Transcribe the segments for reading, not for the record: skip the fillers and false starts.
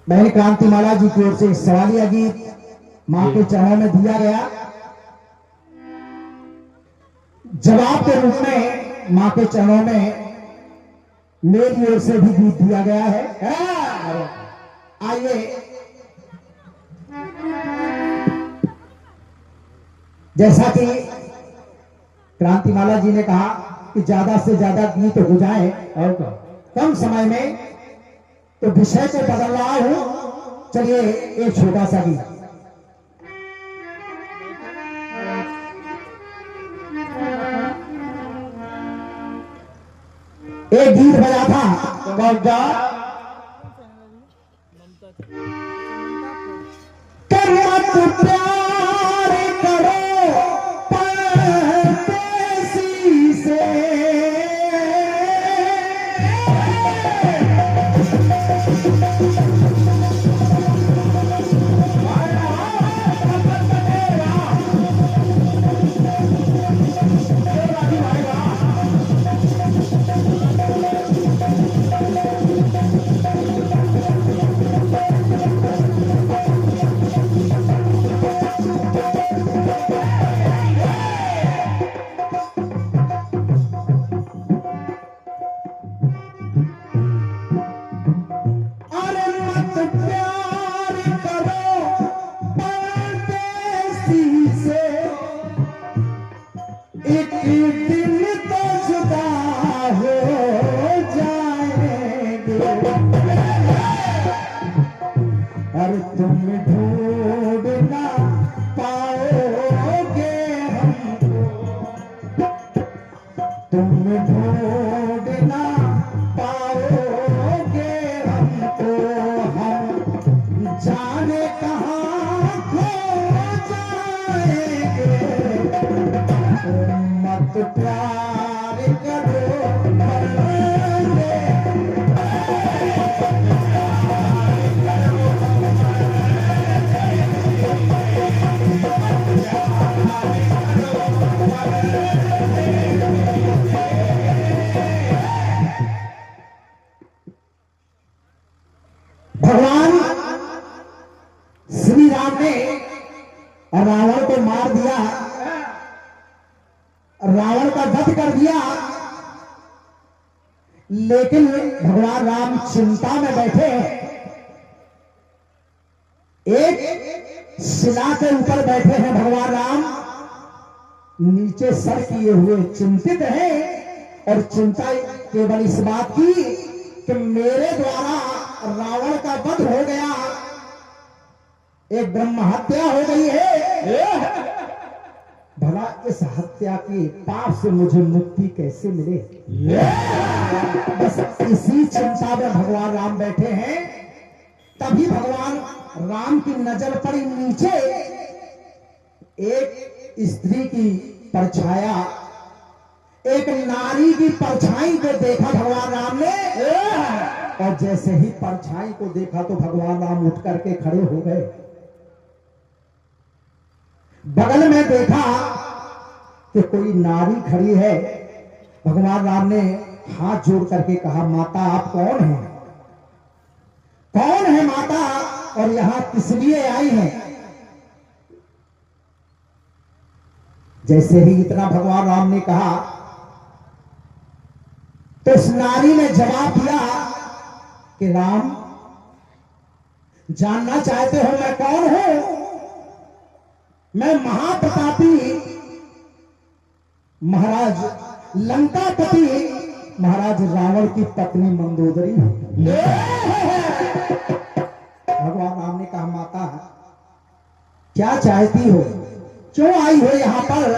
बहन क्रांतिमाला जी की ओर से सवालिया गीत मां के चरणों में दिया गया। जवाब के रूप में मां के चरणों में मेरी ओर से भी गीत दिया गया है। आइए, जैसा कि क्रांतिमाला जी ने कहा कि ज्यादा से ज्यादा गीत हो जाए और कम समय में, तो विषय को बदल रहा हूं। चलिए एक छोटा सा गीत। एक गीत बजा था कौन मत प्यार करो परदेसी से, और तुम ढूंढ ना पाओगे हमको, तुम ढूंढ ना पाओगे हमको, हम जाने कहाँ खो जाएंगे। मत प्यार करो भगवान श्री राम ने रावण को मार दिया, रावण का वध कर दिया, लेकिन भगवान राम चिंता में बैठे हैं। एक शिला के ऊपर बैठे हैं भगवान राम, नीचे सर किए हुए चिंतित हैं। और चिंता केवल इस बात की कि मेरे द्वारा रावण का वध हो गया, एक ब्रह्म हत्या हो गई है। भला इस हत्या के पाप से मुझे मुक्ति कैसे मिले। बस इसी चिंता में भगवान राम बैठे हैं। तभी भगवान राम की नजर पड़ी नीचे, एक स्त्री की परछाया, एक नारी की परछाई को देखा भगवान राम ने। और जैसे ही परछाई को देखा तो भगवान राम उठ करके खड़े हो गए। बगल में देखा कि कोई नारी खड़ी है। भगवान राम ने हाथ जोड़ करके कहा, माता आप कौन हैं? कौन है माता, और यहां किस लिए आई हैं? जैसे ही इतना भगवान राम ने कहा तो उस नारी ने जवाब दिया कि राम, जानना चाहते हो मैं कौन हूं? मैं महाप्रतापी महाराज लंकापति महाराज रावण की पत्नी मंदोदरी हूं। भगवान राम ने कहा, माता क्या चाहती हो? क्यों आई हो यहां पर?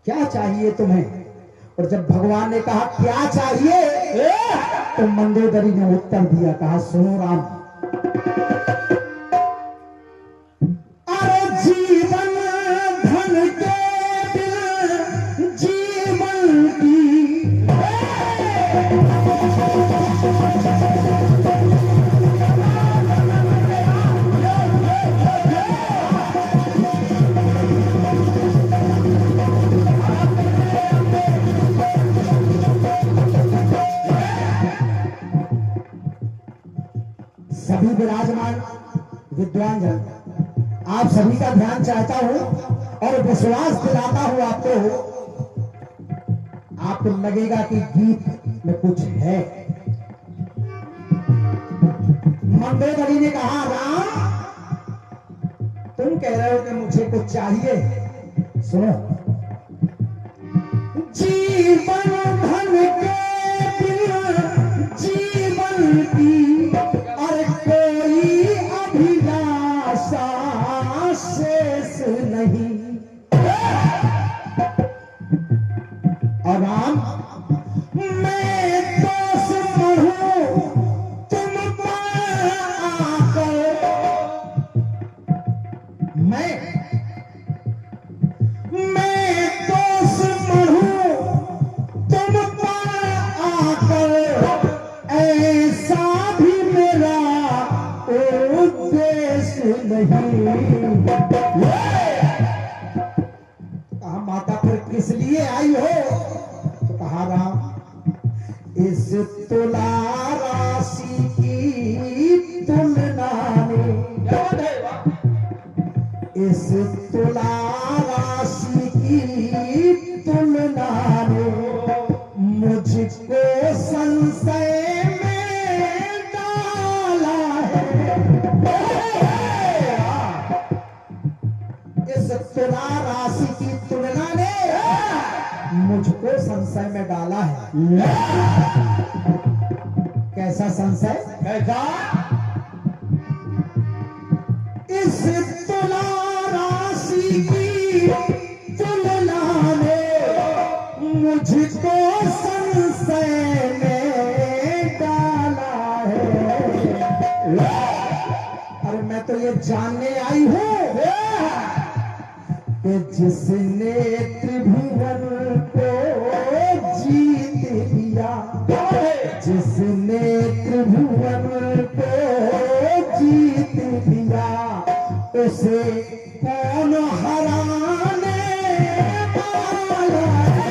क्या चाहिए तुम्हें? और जब भगवान ने कहा क्या चाहिए, तो मंदोदरी ने उत्तर दिया, कहा सुनो राम, अरे जीवन धन के बिन जीवन की सभी विराजमान विद्वान जन, आप सभी का ध्यान चाहता हूं और विश्वास दिलाता हूं आपको लगेगा कि गीत में कुछ है। मंदोदरी ने कहा, राम तुम कह रहे हो कि मुझे कुछ चाहिए, सुनो। जीवन धन के बिना जीवन की और कोई अभिलाषा शेष नहीं। और राम, मैं दुश्मन हूं तुम पर आकर, मैं दुश्मन हूं तुम पर आकर, ऐसा भी मेरा उद्देश्य नहीं। कहा, माता फिर किस लिए आई हो? तो कहा, राम इस तुला राशि की तुलना में, इस तुला राशि की तुलना में मुझको संशय में डाला है। इस तुला राशि की तुलना ने मुझको संशय में डाला है। कैसा संशय? कैसा? इस तुला राशि की तुलना ने मुझको संशय में डाला है। अरे मैं तो ये जानने आई हूं कि जिसने त्रिभुवन को जीत लिया, जिसने त्रिभुवन को जीत लिया, उसे कौन हराने वाला है?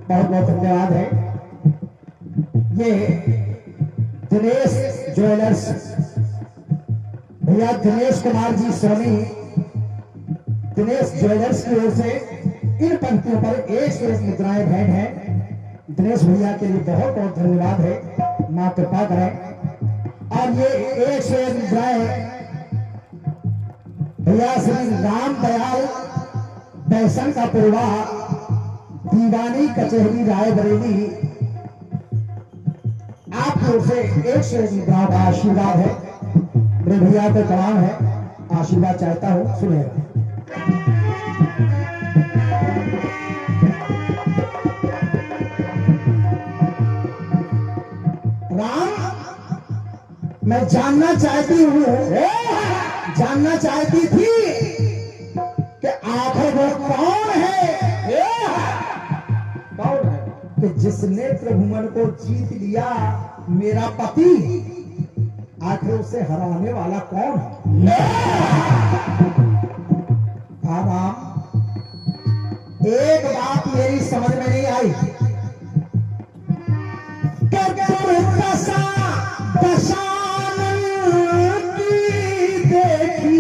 बहुत बहुत धन्यवाद है। ये दिनेश ज्वेलर्स भैया, दिनेश कुमार जी सोनी, दिनेश ज्वेलर्स की ओर से इन पंक्तियों पर 101 मुद्राएं भेंट हैं। दिनेश भैया के लिए बहुत बहुत धन्यवाद है, मां कृपा करें। और ये 101 मुद्राएं भैया श्री राम दयाल बैसन का पूर्वा, दीवानी कचहरी रायबरेली, आप लोग से 101 मुद्राओं का आशीर्वाद है। मेरे भैया पे प्रणाम है, आशीर्वाद चाहता हूं, सुनेगा। राम, मैं जानना चाहती हूं, जानना चाहती थी कि आखिर वो कौन है? कौन है कि जिसने त्रिभुवन को जीत लिया, मेरा पति, आखिर उसे हराने वाला कौन है? राम, एक बात मेरी समझ में नहीं आई कि दुर्दशा दशानन की देखी,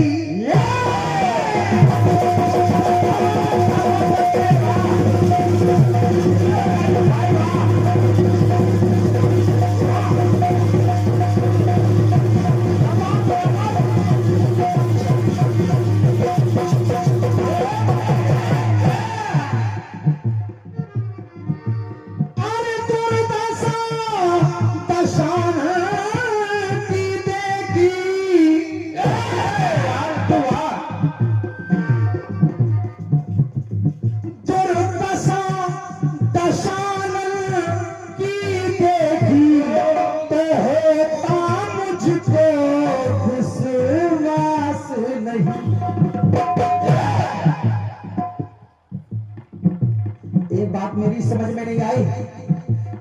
एक बात मेरी समझ में नहीं आई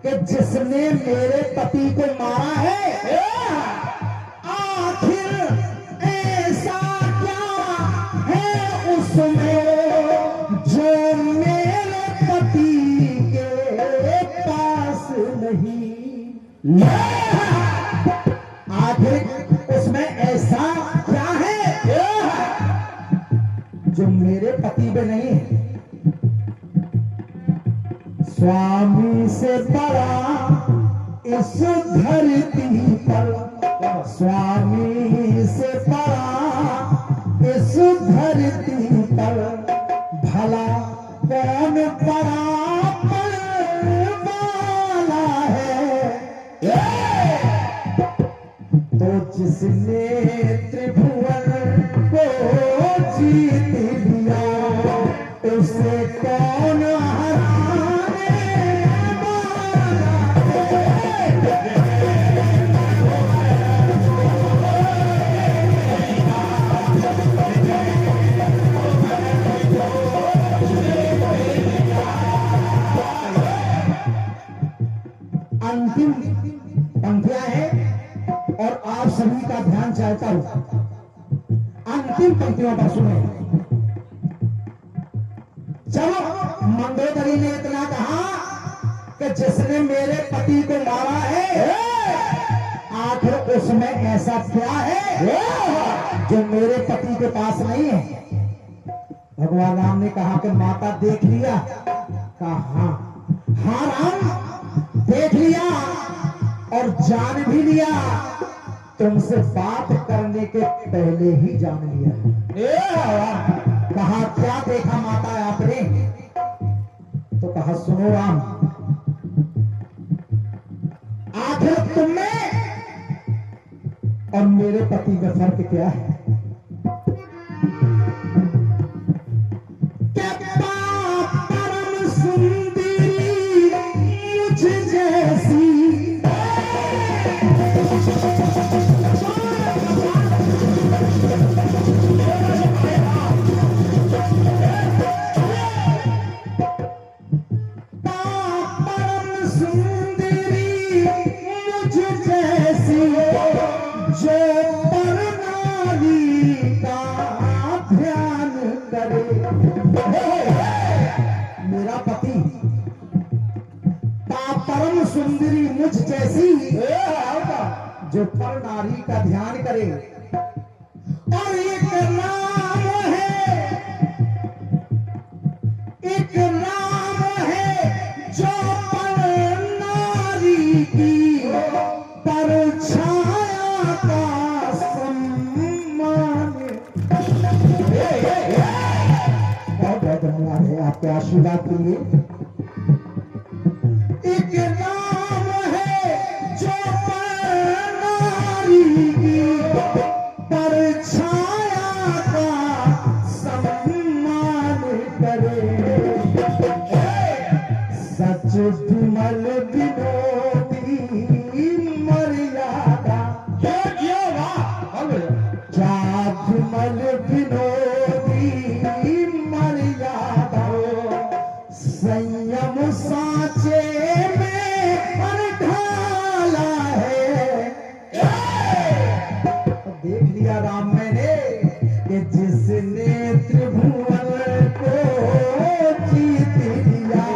कि जिसने मेरे पति को मारा है, आखिर ऐसा क्या है उसमें जो मेरे पति के पास नहीं। आखिर उसमें ऐसा क्या है जो मेरे पति में नहीं है। स्वामी से बड़ा इस धरती पर, स्वामी से बड़ा इस धरती पर भला कौन बराबर वाला है। तो जिसने त्रिभुवन को जीत लिया उसे कौन हराने वाला है। अंतिम पंक्तियां हैं और आप सभी का ध्यान चाहता हूं। अंतिम पंक्तियों पर सुने। जब मंदोदरी ने इतना कहा कि जिसने मेरे पति को मारा है, आखिर उसमें ऐसा क्या है जो मेरे पति के पास नहीं है। भगवान राम ने कहा कि माता देख लिया। कहा हाँ राम देख लिया और जान भी लिया, तुमसे बात करने के पहले ही जान लिया। कहा क्या देखा माता आपने? तो कहा सुनो राम, आखिर तुम में और मेरे पति में फर्क क्या है? परम सुंदरी मुझ जैसी जो पर नारी का ध्यान करे। मेरा पति परम सुंदरी मुझ जैसी जो पर नारी का ध्यान करे। और एक नाम है जो पर नारी की परछाया का सम्मान। बहुत बहुत धन्यवाद है आपके आशीर्वाद के लिए। एक नाम है जो नारी की परछाया का सम्मान करे। सच विमल विनोदी मर्यादा, क्या विमल विनोदी मर्यादा, संयम साचे में ढाला है। देख लिया राम मैंने कि जिसने त्रिभुवन को जीत लिया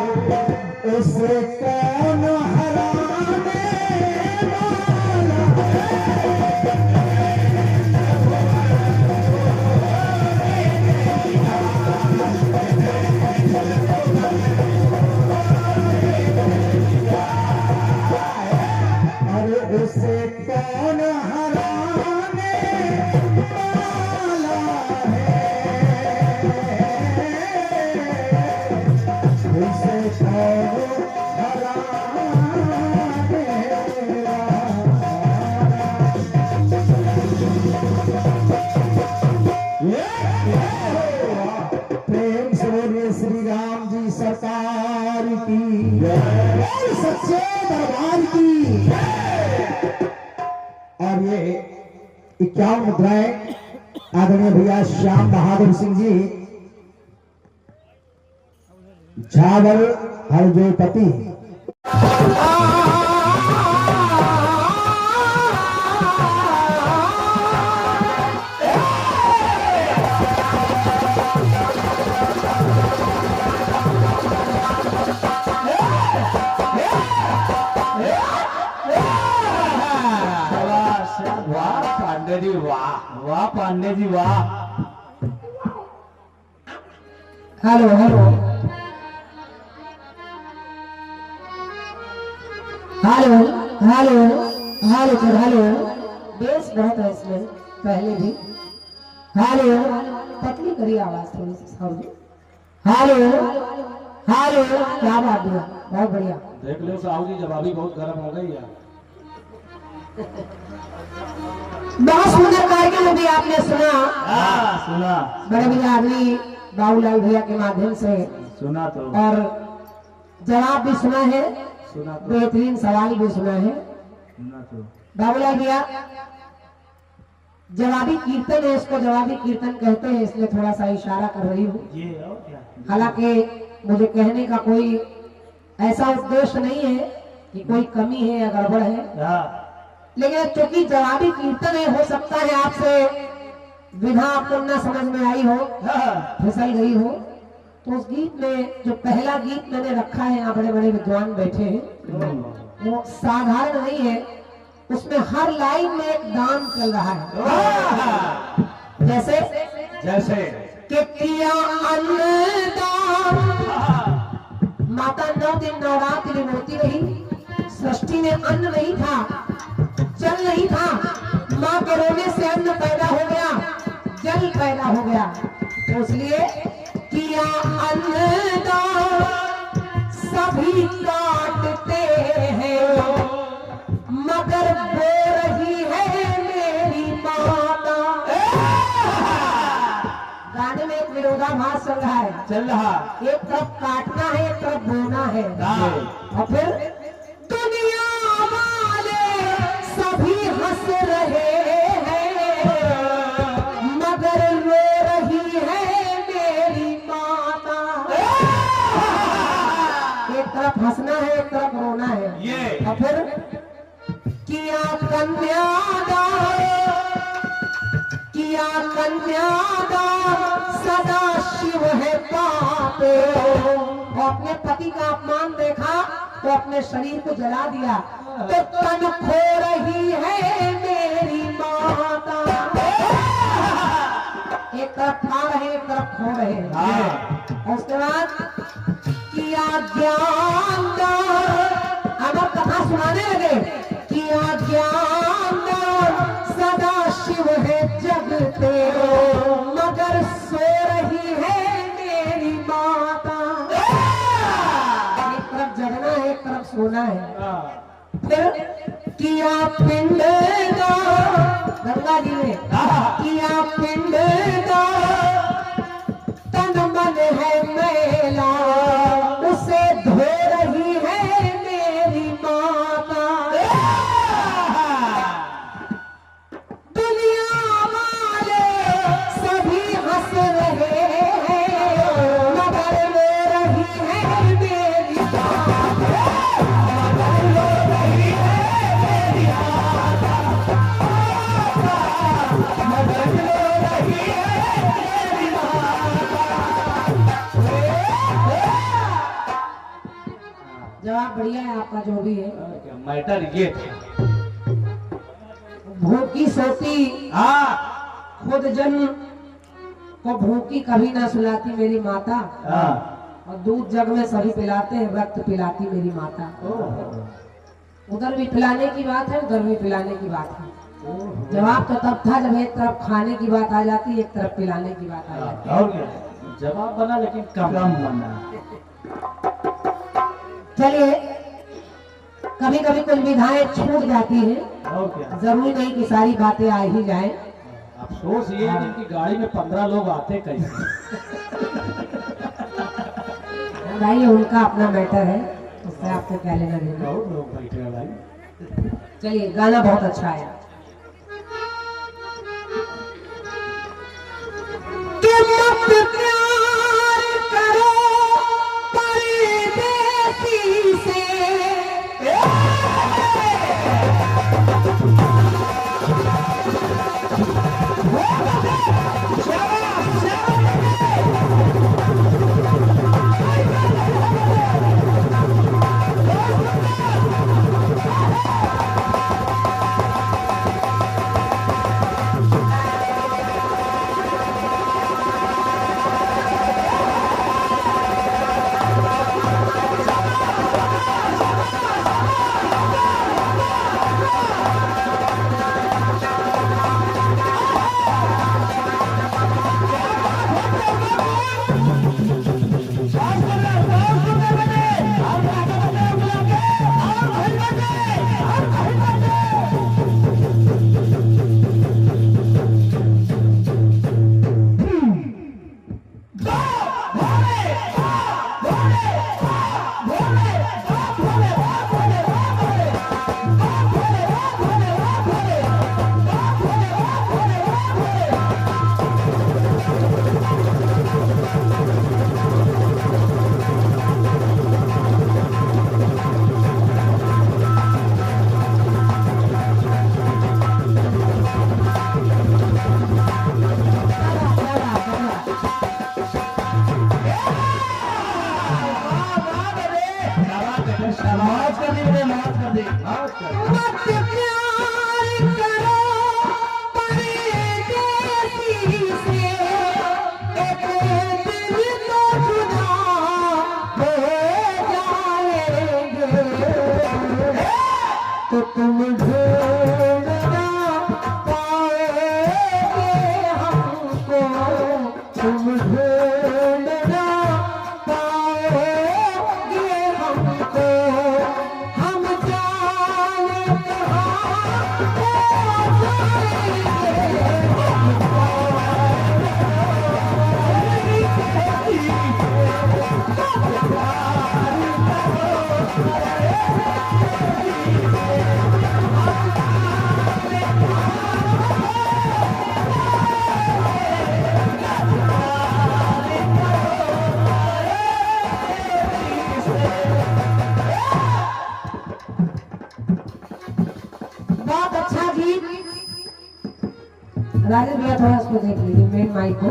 उसे कौन हराने वाला है। अरे उसे कौन हराने वाला है। उसे कौन प्रेम से बोलिए श्री राम जी सरकार की और सच्चे दरबार की। और ये 51 मुद्राएं आदरणीय भैया श्याम बहादुर सिंह जी झावर हरजोपति वाह पांडे जी वाह। Hello hello hello hello hello sir hello. Base बहुत है इसमें पहले भी। हेलो पतली करिए आवाज थोड़ी सी साउंड। हेलो हेलो क्या बात है, बहुत बढ़िया। देख लो साहू जी जवाबी बहुत गर्म हो गई यार। बहुत सुंदर कार्यक्रम भी आपने सुना। सुना बड़े भैया आदमी बाबूलाल भैया के माध्यम से सुना तो और जवाब भी सुना है, सुना तो बेहतरीन सवाल भी सुना है। सुना तो बाबूलाल भैया जवाबी कीर्तन है, इसको जवाबी कीर्तन कहते हैं, इसलिए थोड़ा सा इशारा कर रही हूँ। ये और क्या। हालांकि मुझे कहने का कोई ऐसा उद्देश्य नहीं है कि कोई कमी है या गड़बड़ है, लेकिन चूंकि जवाबी कीर्तन है, हो सकता है आपसे विधा आपको न समझ में आई हो, फिसल गई हो। तो उस गीत में जो पहला गीत मैंने रखा है, यहाँ बड़े बड़े विद्वान बैठे हैं, वो साधारण नहीं है। उसमें हर लाइन में एक दान चल रहा है। जैसे जैसे कि किया अन्नदान, माता 9 दिन नवरात्रि रोती रही, सृष्टि में अन्न नहीं था, जल नहीं था, माँ के रोने से अन्न पैदा हो गया, जल पैदा हो गया। तो इसलिए किया अन्नदान सभी काटते हैं, मगर बो रही है मेरी माता। गाने में एक विरोधाभास चल रहा है, एक तरफ काटना है, एक तरफ बोना है। और फिर दुनिया वाले सभी हंस रहे हैं, मगर रो रही है मेरी माता। एक तरफ हंसना है, एक तरफ रोना है। और फिर किया कन्यादान, किया कन्यादान सदा शिव है पापे। और अपने पति का अपमान देखा तो अपने शरीर को जला दिया, तो तन खो रही है मेरी माता। एक तरफ खा रहे, एक तरफ खो रहे। और उसके बाद किया ज्ञान दान, अगर कथा सुनाने लगे, किया ज्ञान दान सदा शिव है जगते, मगर सो रही है मेरी माता। एक तरफ जगना है, एक तरफ सोना है। फिर किया पिंडदान, गंगा जी ने किया पिंडदान, तन मन है मैला, उसे धो रही है मेरी माता। दुनिया वाले सभी हंस रहे हैं, मगर रो रही है मेरी माता। जवाब बढ़िया है आपका जो भी है। मैटर ये था। भूखी सोती खुद जन्म को भूखी कभी ना सुलाती मेरी माता, और दूध जग में सभी पिलाते हैं, रक्त पिलाती मेरी माता। उधर भी पिलाने की बात है, उधर भी पिलाने की बात है। जवाब तो तब था जब एक तरफ खाने की बात आ जाती, एक तरफ पिलाने की बात आ जाती। और क्या जवाब बना, लेकिन कम बना। चलिए, कभी कभी कुछ विधाएं छूट जाती हैं, और क्या जरूरी नहीं कि सारी बातें आ ही जाएं। अफसोस ये है कि इनकी गाड़ी में 15 लोग आते कैसे। भाई उनका अपना मैटर है, उससे आपको क्या लेना देना। बहुत लोग बैठे हैं भाई। चलिए, गाना बहुत अच्छा आया। कि मत प्यार करो परदेसी से, जी ने मौत कर दी। मत प्यार करो परदेसी से, एक दिन तो जुदा हो जाएंगे, तो तुम ढूंढ ना पाओगे हमको, तुम ढूंढ ना पाओगे हमको, हम जाने कहाँ खो बहुत अच्छा गीत। राजेश भैया थोड़ा इसको देख लीजिए, मेन माइक को।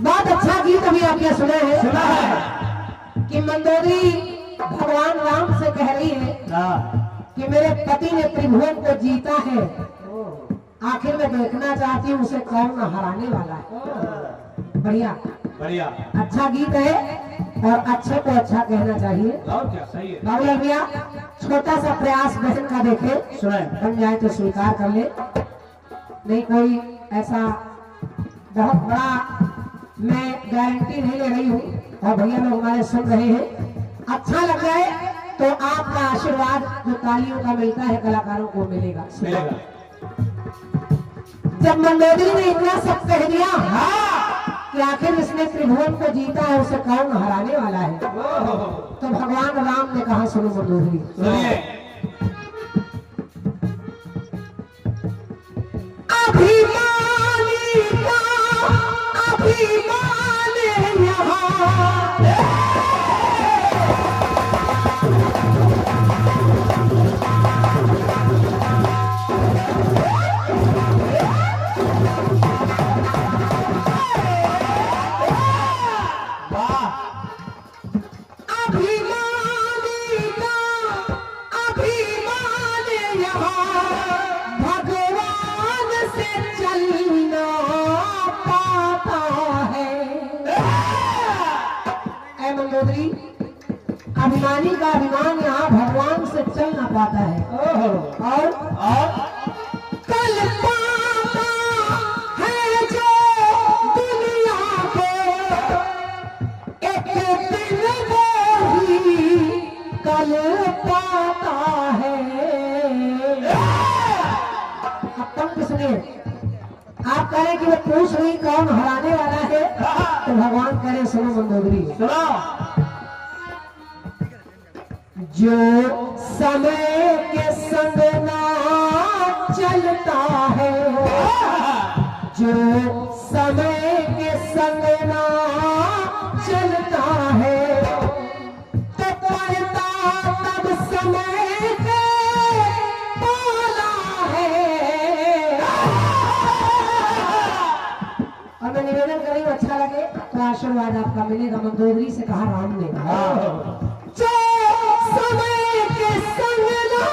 बहुत अच्छा गीत अभी आपने सुना है, सुना है कि मंदोदरी भगवान राम से कह रही है कि मेरे पति ने त्रिभुवन को जीता है, आखिर में देखना चाहती हूँ उसे कौन हराने वाला है। बढ़िया बढ़िया। अच्छा गीत है और अच्छे को अच्छा कहना चाहिए। और क्या सही है। बाबूलाल भैया छोटा सा प्रयास बहन का देखे, सुनाए। बन जाए तो स्वीकार कर ले, नहीं कोई ऐसा बहुत बड़ा मैं गारंटी नहीं ले रही हूँ, और भैया लोग हमारे सुन रहे हैं, अच्छा लग जाए तो आपका आशीर्वाद जो तालियों का मिलता है कलाकारों को मिलेगा। मिलेगा। जब मंदोदरी ने इतना सब कह दिया कि आखिर इसने त्रिभुवन को जीता है उसे कौन हराने वाला है, तो भगवान राम ने कहा सुनो मंदोदरी, सुनिए। अभिमानी का अभिमान यहाँ, अभिमानी का अभिमान यहाँ, भगवान से चलना पाता है। ऐ मंदोदरी, अभिमानी का अभिमान यहाँ भगवान से चल ना पाता है, और कल पाता है जो दुनिया को, एक दिन वो ही कल पाता है। अब पंक्ति सुनिए, आप कह रहे कि वो पूछ रही कौन हराने वाला है, तो भगवान कह रहे सुनो मंदोदरी, सुनो। जो समय के संग ना चलता है, जो समय के संग ना चलता है, तो पड़ता तब समय के पाला है। और मैं निवेदन करी अच्छा लगे तो आशीर्वाद आपका मिलेगा। मंदोदरी से कहा राम ने, जो समय के संग ना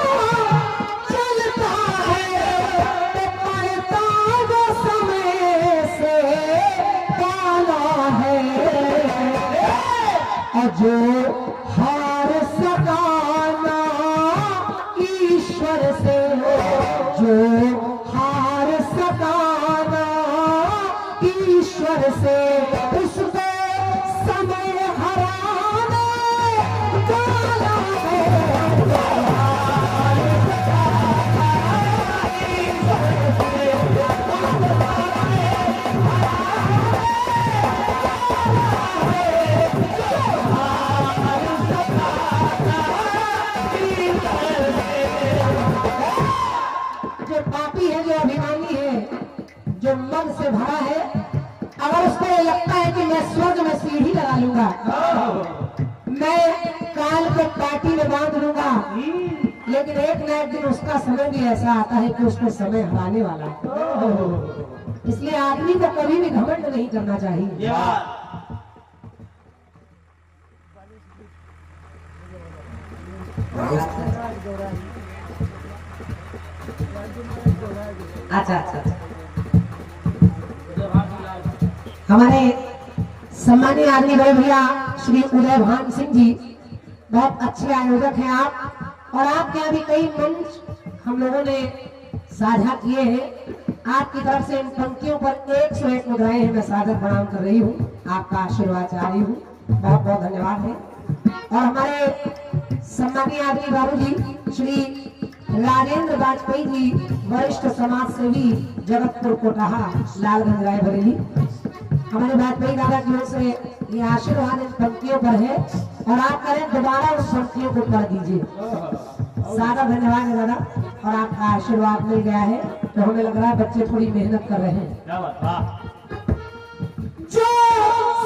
चलता है, तो पड़ता वो समय से पाला है, और जो हार सकाना ईश्वर से, जो हार सकाना ईश्वर से, उसको समय हराने वाला जो पापी है, जो अभिमानी है, जो मन से भरा है, अगर उसको ये लगता है कि मैं स्वर्ग में सीढ़ी लगा लूंगा, मैं काल को पार्टी में बांध लूंगा, लेकिन एक न एक दिन उसका समय भी ऐसा आता है कि उसको समय हराने वाला है। इसलिए आदमी को कभी भी घमंड नहीं करना चाहिए। अच्छा अच्छा। हमारे सम्मानीय आदमी बड़े भैया श्री उदय भान सिंह जी, बहुत अच्छे आयोजक हैं आप, और आपके यहाँ भी कई मंच हम लोगों ने साझा किए हैं। आपकी तरफ से इन पंक्तियों पर 101 मुद्राएं हैं, मैं सादर प्रणाम कर रही हूँ, आपका आशीर्वाद चाह रही हूँ, बहुत बहुत धन्यवाद है। और हमारे सम्मानीय आदमी बाबू जी श्री राजेंद्र वाजपेयी जी, वरिष्ठ समाज सेवी, जगतपुर कोटाहा, लालगंज रायबरेली, हमारे वाजपेयी दादा की ओर से ये आशीर्वाद इन पंक्तियों पर है, और आप करें दोबारा उस पंक्तियों को पढ़ दीजिए। सादा धन्यवाद है दादा, और आपका आशीर्वाद मिल गया है, तो हमें लग रहा है बच्चे थोड़ी मेहनत कर रहे हैं। क्या बात, वाह। जो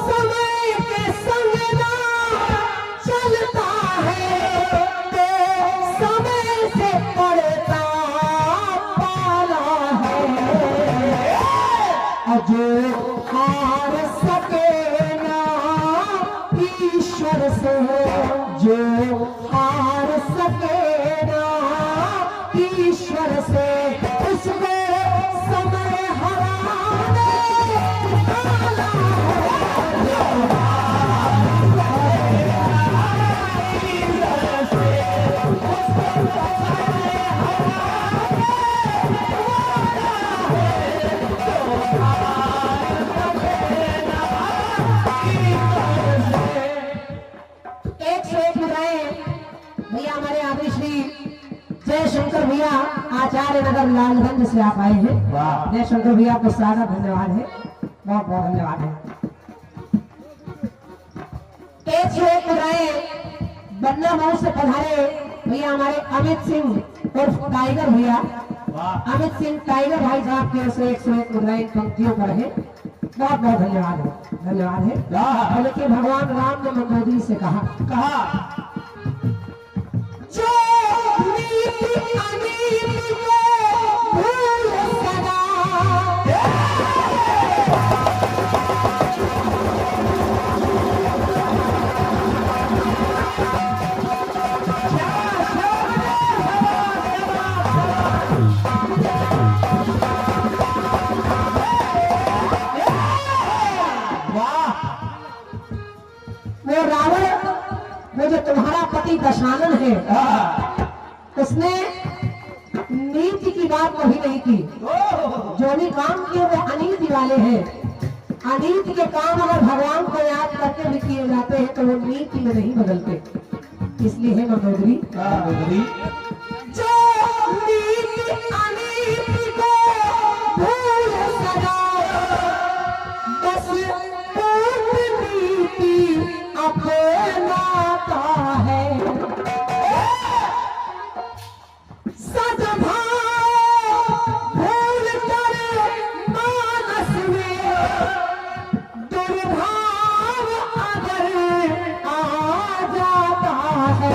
समय के संग ना चलता है, तो समय से पड़ता पाला है, और जो हार सके ना ईश्वर से, जो हार सके ना ईश्वर से, उसको समय हराने वाला भैया हमारे आदि श्री जयशंकर भैया आचार्य नगर लालगंज से आप आए हैं। जयशंकर भैया को सारा धन्यवाद है, बहुत बहुत धन्यवाद है। एक से एक मुद्राएं बन्ना मऊ से पधारे भैया हमारे अमित सिंह और टाइगर भैया, अमित सिंह टाइगर भाई साहब की ओर से 101 मुद्राएं पंक्तियों पर है, बहुत बहुत धन्यवाद है, धन्यवाद है। बल्कि भगवान राम ने मंदोदरी से कहा जो नीति अनीति को भूल सदा, वो रावण, वो जो तुम्हारा पति दशानन है, उसने नीति की बात कभी नहीं की। जो भी काम किए वो अनीति वाले हैं। अनीति के काम अगर भगवान को याद करके भी किए जाते हैं तो वो नीति में नहीं बदलते। इसलिए है मंदोदरी, जो नीति अनीति को भूल सदा, बस नीति अपनाता है, सद्भाव भूल कर मानस में दुर्भाव अगर आ जाता है,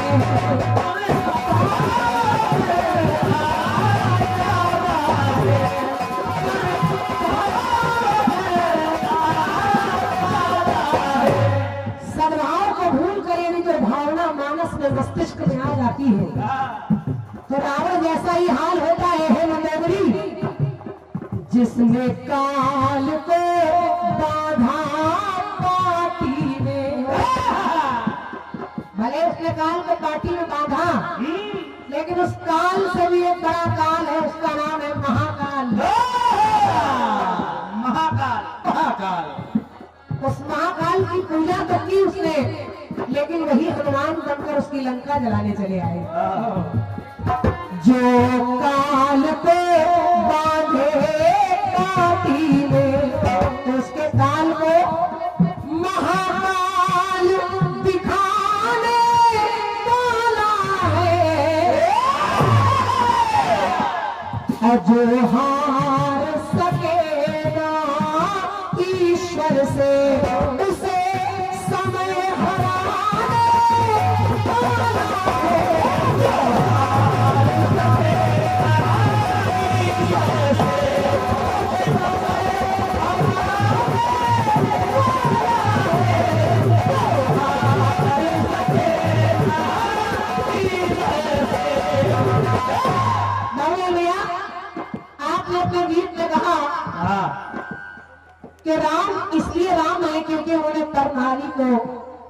मस्तिष्क में आ जाती है तो रावण जैसा ही हाल होता है मंदोदरी, जिसने काल को बाधा पाटी में, भले उसने काल को पाटी में बांधा, लेकिन उस काल से भी एक बड़ा काल है, उसका नाम है महाकाल। महाकाल, उस महाकाल की पूजा तो की उसने, लेकिन वही हनुमान बनकर उसकी लंका जलाने चले आए। जो काल को बांधे काटी में, तो उसके काल को महाकाल दिखाने वाला है, और जो हार सकेगा ईश्वर से, उसे समय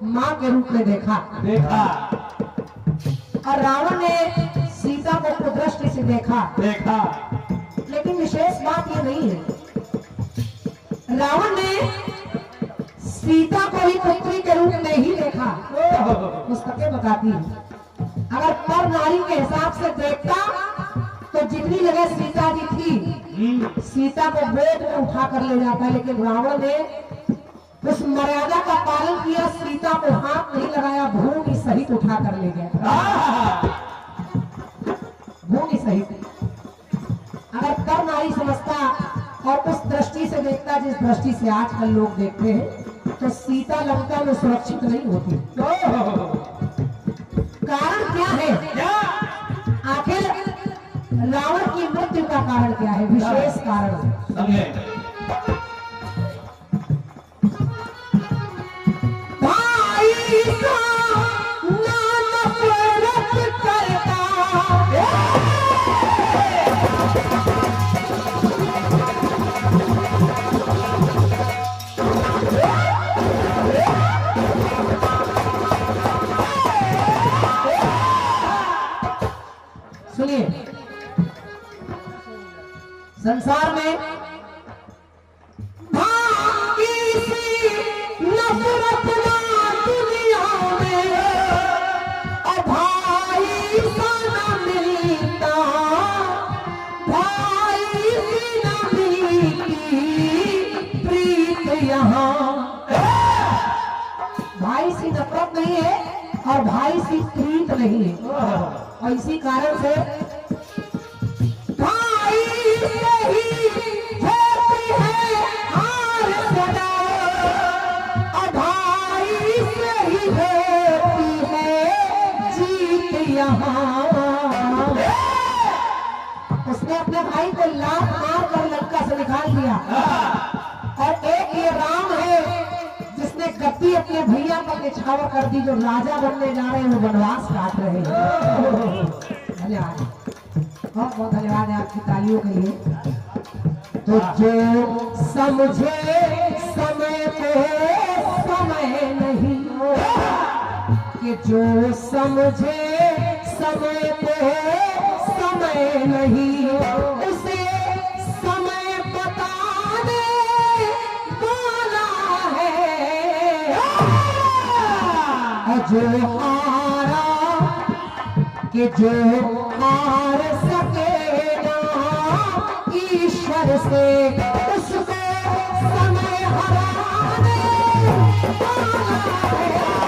माँ के रूप में देखा देखा और रावण ने सीता को कुदृष्टि से देखा। देखा लेकिन विशेष बात ये नहीं है, रावण ने सीता को ही पुत्री के रूप में ही देखा। पुस्तकें बताती हैं अगर पर नारी के हिसाब से देखता तो जितनी जगह सीता जी थी सीता को गोद में उठा कर ले जाता है, लेकिन रावण ने उस मर्यादा का पालन किया, सीता को हाथ नहीं लगाया, भूमि सहित उठा कर ले गया। भूमि सहित अगर पर नारी समझता और उस दृष्टि से देखता जिस दृष्टि से आजकल लोग देखते हैं, तो सीता लंका में सुरक्षित नहीं होती। कारण क्या है? आखिर रावण की मृत्यु का कारण क्या है? विशेष कारण समझे भाई का नाम नफरत करता। सुनिए, संसार में भाई सी नफरत ना दुनिया में, और भाई सा ना मिलता, भाई सी ना मिलती प्रीत यहाँ। भाई सी नफरत नहीं है और भाई सी प्रीत नहीं है, और इसी कारण से भाई से ही होती है हार सदा, और भाई से ही होती है जीत यहाँ। उसने अपने भाई को लात मार कर लंका से निकाल दिया, और एक ये राम है जिसने गद्दी अपने भैया पर निछावर कर दी, जो राजा बनने जा रहे हैं वो वनवास काट रहे हैं। धन्यवाद, बहुत बहुत धन्यवाद है आपकी तालियों के लिए। तो जो समझे समय पे समय नहीं, कि जो समझे समय पे समय नहीं, उसे समय बताने वाला है। और जो हारा कि जो हार सके ना ईश्वर से, उसको समय हराने वाला है।